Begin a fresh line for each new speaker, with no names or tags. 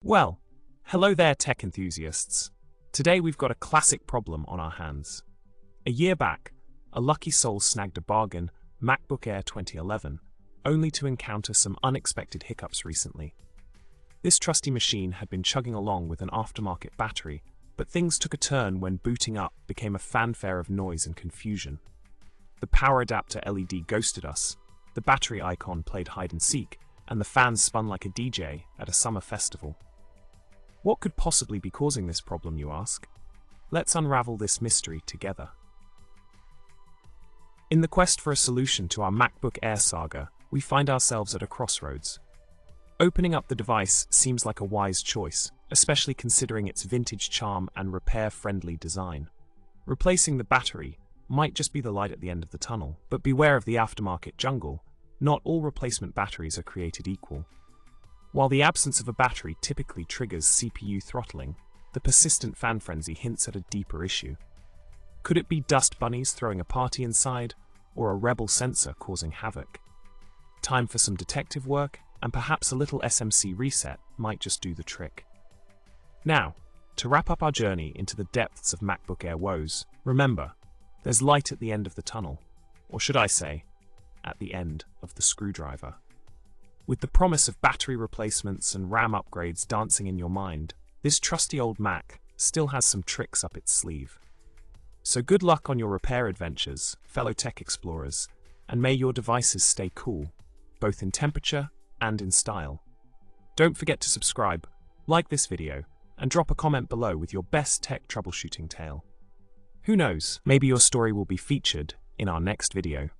Well, hello there tech enthusiasts. Today we've got a classic problem on our hands. A year back, a lucky soul snagged a bargain MacBook Air 2011, only to encounter some unexpected hiccups recently. This trusty machine had been chugging along with an aftermarket battery, but things took a turn when booting up became a fanfare of noise and confusion. The power adapter LED ghosted us, the battery icon played hide and seek, and the fans spun like a DJ at a summer festival. What could possibly be causing this problem, you ask? Let's unravel this mystery together. In the quest for a solution to our MacBook Air saga, we find ourselves at a crossroads. Opening up the device seems like a wise choice, especially considering its vintage charm and repair-friendly design. Replacing the battery might just be the light at the end of the tunnel, but beware of the aftermarket jungle. Not all replacement batteries are created equal. While the absence of a battery typically triggers CPU throttling, the persistent fan frenzy hints at a deeper issue. Could it be dust bunnies throwing a party inside, or a rebel sensor causing havoc? Time for some detective work, and perhaps a little SMC reset might just do the trick. Now, to wrap up our journey into the depths of MacBook Air woes, remember, there's light at the end of the tunnel, or should I say, at the end of the screwdriver. With the promise of battery replacements and RAM upgrades dancing in your mind, this trusty old Mac still has some tricks up its sleeve. So good luck on your repair adventures, fellow tech explorers, and may your devices stay cool, both in temperature and in style. Don't forget to subscribe, like this video, and drop a comment below with your best tech troubleshooting tale. Who knows, maybe your story will be featured in our next video.